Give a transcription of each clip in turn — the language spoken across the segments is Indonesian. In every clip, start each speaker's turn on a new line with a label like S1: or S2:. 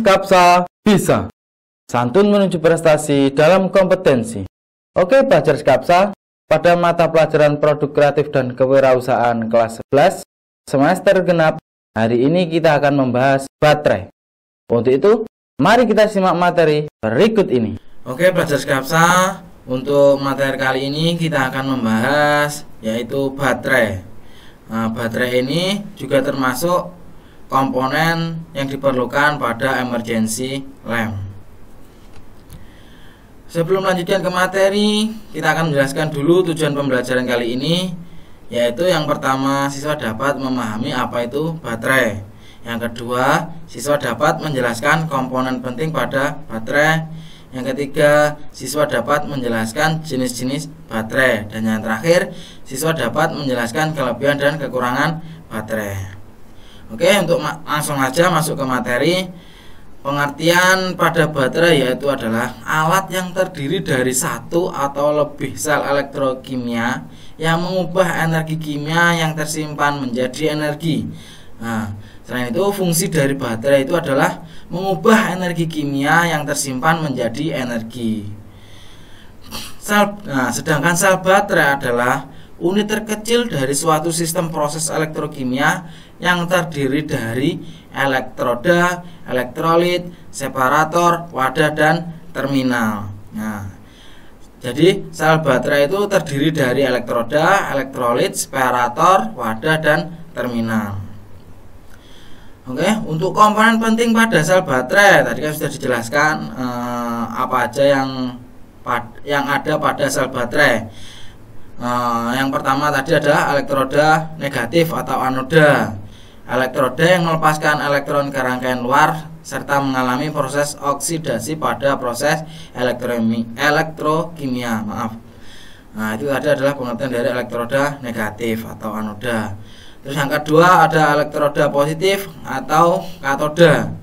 S1: Skapsa bisa. Santun menuju prestasi dalam kompetensi. Oke, pelajar Skapsa, pada mata pelajaran produk kreatif dan kewirausahaan kelas 11 semester genap, hari ini kita akan membahas baterai. Untuk itu, mari kita simak materi berikut ini.
S2: Oke, pelajar Skapsa, untuk materi kali ini kita akan membahas yaitu baterai. Nah, baterai ini juga termasuk komponen yang diperlukan pada emergency lamp. Sebelum melanjutkan ke materi, kita akan menjelaskan dulu tujuan pembelajaran kali ini, yaitu yang pertama, siswa dapat memahami apa itu baterai. Yang kedua, siswa dapat menjelaskan komponen penting pada baterai. Yang ketiga, siswa dapat menjelaskan jenis-jenis baterai. Dan yang terakhir, siswa dapat menjelaskan kelebihan dan kekurangan baterai. Oke, untuk langsung aja masuk ke materi. Pengertian pada baterai yaitu adalah alat yang terdiri dari satu atau lebih sel elektrokimia yang mengubah energi kimia yang tersimpan menjadi energi. Nah, selain itu, fungsi dari baterai itu adalah mengubah energi kimia yang tersimpan menjadi energi. Sedangkan sel baterai adalah unit terkecil dari suatu sistem proses elektrokimia yang terdiri dari elektroda, elektrolit, separator, wadah, dan terminal. Nah, jadi sel baterai itu terdiri dari elektroda, elektrolit, separator, wadah, dan terminal. Oke, untuk komponen penting pada sel baterai tadi kan sudah dijelaskan apa aja yang ada pada sel baterai. Yang pertama tadi adalah elektroda negatif atau anoda. Elektroda yang melepaskan elektron ke rangkaian luar serta mengalami proses oksidasi pada proses elektrokimia. Nah, itu tadi adalah pengertian dari elektroda negatif atau anoda. Terus yang kedua ada elektroda positif atau katoda.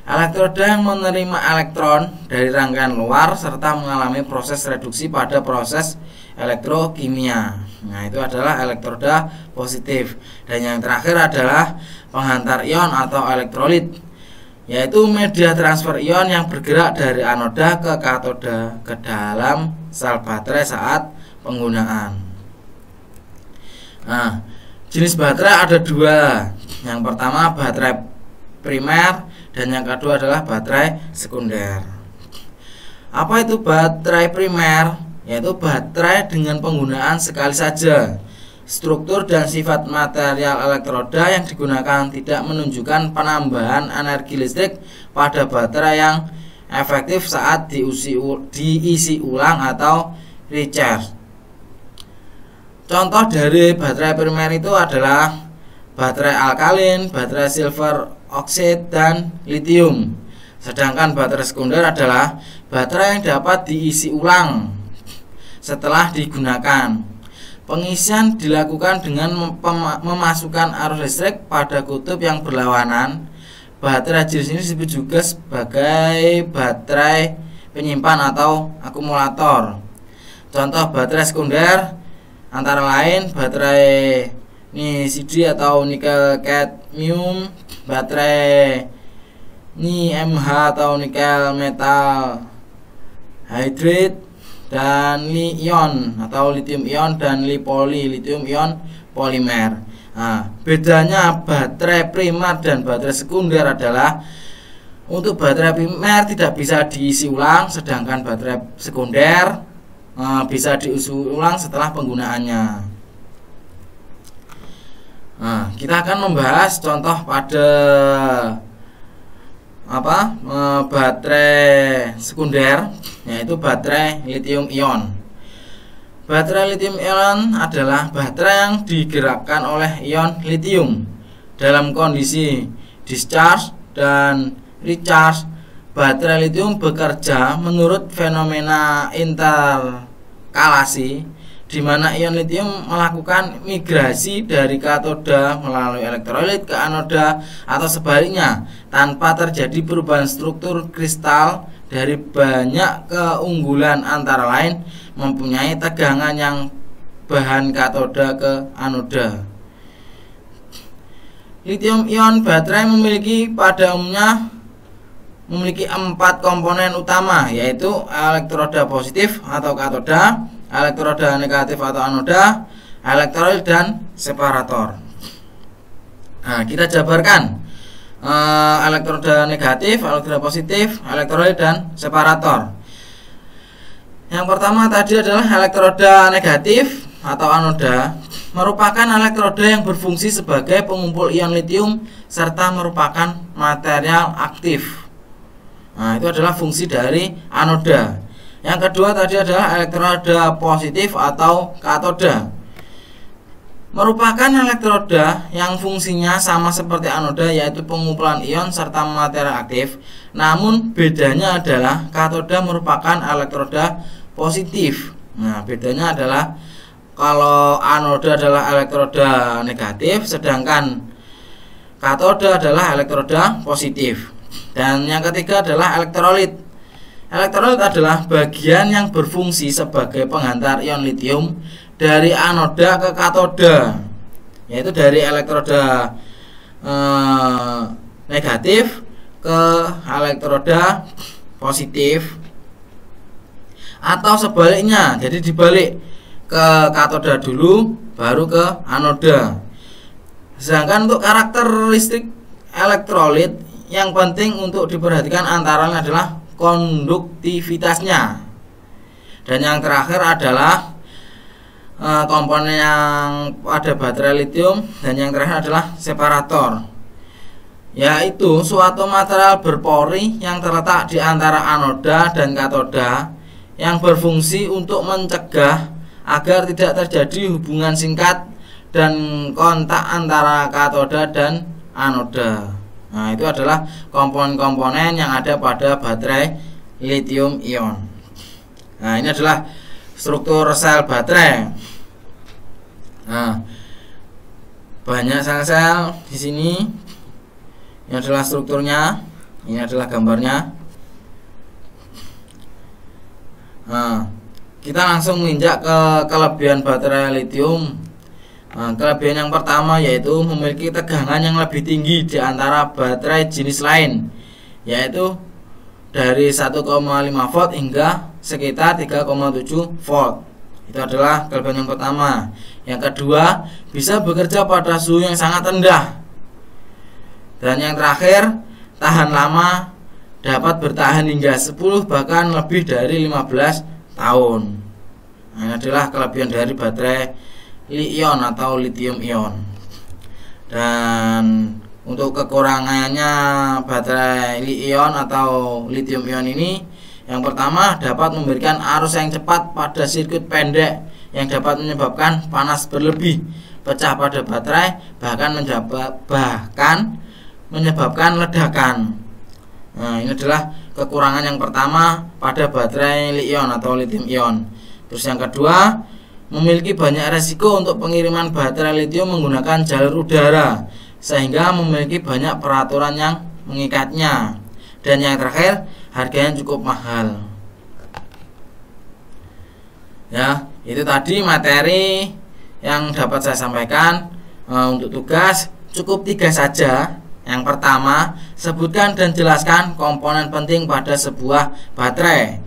S2: Elektroda yang menerima elektron dari rangkaian luar serta mengalami proses reduksi pada proses elektrokimia. Nah, itu adalah elektroda positif. Dan yang terakhir adalah penghantar ion atau elektrolit, yaitu media transfer ion yang bergerak dari anoda ke katoda ke dalam sel baterai saat penggunaan. Nah, jenis baterai ada dua. Yang pertama baterai primer dan yang kedua adalah baterai sekunder. Apa itu baterai primer? Yaitu baterai dengan penggunaan sekali saja. Struktur dan sifat material elektroda yang digunakan tidak menunjukkan penambahan energi listrik pada baterai yang efektif saat diisi ulang atau recharge. Contoh dari baterai primer itu adalah baterai alkalin, baterai silver oxide, dan litium. Sedangkan baterai sekunder adalah baterai yang dapat diisi ulang setelah digunakan. Pengisian dilakukan dengan memasukkan arus listrik pada kutub yang berlawanan. Baterai jenis ini disebut juga sebagai baterai penyimpan atau akumulator. Contoh baterai sekunder antara lain baterai NiCd atau nikel cadmium, baterai NiMH atau nikel metal hydride, dan li-ion atau lithium ion, dan li-poly lithium ion polimer. Nah, bedanya baterai primer dan baterai sekunder adalah untuk baterai primer tidak bisa diisi ulang, sedangkan baterai sekunder bisa diisi ulang setelah penggunaannya. Nah, kita akan membahas contoh pada baterai sekunder, yaitu baterai lithium ion. Baterai lithium ion adalah baterai yang digerakkan oleh ion lithium dalam kondisi discharge dan recharge. Baterai lithium bekerja menurut fenomena interkalasi, di mana ion lithium melakukan migrasi dari katoda melalui elektrolit ke anoda atau sebaliknya tanpa terjadi perubahan struktur kristal. Dari banyak keunggulan antara lain mempunyai tegangan yang bahan katoda ke anoda. Lithium ion baterai memiliki pada umumnya memiliki 4 komponen utama, yaitu elektroda positif atau katoda, elektroda negatif atau anoda, elektrolit dan separator. Nah, kita jabarkan elektroda negatif, elektroda positif, elektrolit dan separator. Yang pertama tadi adalah elektroda negatif atau anoda, merupakan elektroda yang berfungsi sebagai pengumpul ion litium serta merupakan material aktif. Nah, itu adalah fungsi dari anoda. Yang kedua tadi adalah elektroda positif atau katoda, merupakan elektroda yang fungsinya sama seperti anoda, yaitu pengumpulan ion serta material aktif. Namun bedanya adalah katoda merupakan elektroda positif. Nah, bedanya adalah kalau anoda adalah elektroda negatif, sedangkan katoda adalah elektroda positif. Dan yang ketiga adalah elektrolit. Elektrolit adalah bagian yang berfungsi sebagai penghantar ion litium dari anoda ke katoda, yaitu dari elektroda negatif ke elektroda positif, atau sebaliknya, jadi dibalik, ke katoda dulu baru ke anoda. Sedangkan untuk karakteristik elektrolit yang penting untuk diperhatikan antara lain adalah konduktivitasnya. Dan yang terakhir adalah komponen yang ada baterai litium, dan yang terakhir adalah separator, yaitu suatu material berpori yang terletak di antara anoda dan katoda yang berfungsi untuk mencegah agar tidak terjadi hubungan singkat dan kontak antara katoda dan anoda. Nah, itu adalah komponen-komponen yang ada pada baterai lithium ion. Nah, ini adalah struktur sel baterai. Nah, banyak sel-sel di sini. Ini adalah strukturnya. Ini adalah gambarnya. Nah, kita langsung menginjak ke kelebihan baterai lithium. Nah, kelebihan yang pertama yaitu memiliki tegangan yang lebih tinggi di antara baterai jenis lain, yaitu dari 1,5 volt hingga sekitar 3,7 volt. Itu adalah kelebihan yang pertama. Yang kedua, bisa bekerja pada suhu yang sangat rendah. Dan yang terakhir, tahan lama, dapat bertahan hingga 10 bahkan lebih dari 15 tahun. Nah, ini adalah kelebihan dari baterai Li-ion atau lithium ion. Dan untuk kekurangannya baterai Li-ion atau lithium ion ini, yang pertama dapat memberikan arus yang cepat pada sirkuit pendek yang dapat menyebabkan panas berlebih, pecah pada baterai, bahkan menyebabkan ledakan. Nah, ini adalah kekurangan yang pertama pada baterai Li-ion atau lithium ion. Terus yang kedua, memiliki banyak resiko untuk pengiriman baterai lithium menggunakan jalur udara, sehingga memiliki banyak peraturan yang mengikatnya. Dan yang terakhir, harganya cukup mahal. Ya, itu tadi materi yang dapat saya sampaikan. Untuk tugas cukup 3 saja. Yang pertama, sebutkan dan jelaskan komponen penting pada sebuah baterai.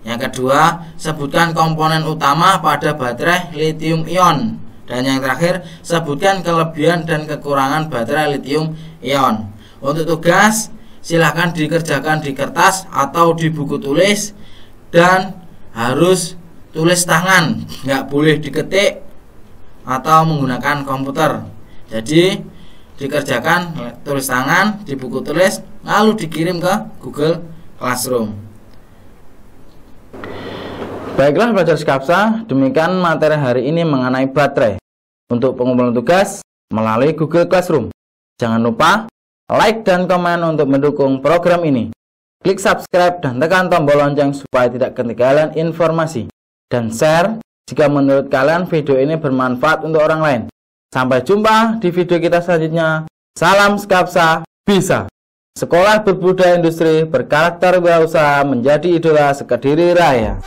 S2: Yang kedua, sebutkan komponen utama pada baterai lithium ion. Dan yang terakhir, sebutkan kelebihan dan kekurangan baterai lithium ion. Untuk tugas, silahkan dikerjakan di kertas atau di buku tulis, dan harus tulis tangan, nggak boleh diketik atau menggunakan komputer. Jadi dikerjakan tulis tangan di buku tulis, lalu dikirim ke Google Classroom.
S1: Baiklah pelajar Skapsa, demikian materi hari ini mengenai baterai. Untuk pengumpulan tugas melalui Google Classroom. Jangan lupa like dan komen untuk mendukung program ini. Klik subscribe dan tekan tombol lonceng supaya tidak ketinggalan informasi. Dan share jika menurut kalian video ini bermanfaat untuk orang lain. Sampai jumpa di video kita selanjutnya. Salam Skapsa bisa. Sekolah berbudaya industri berkarakter wirausaha menjadi idola sekediri raya.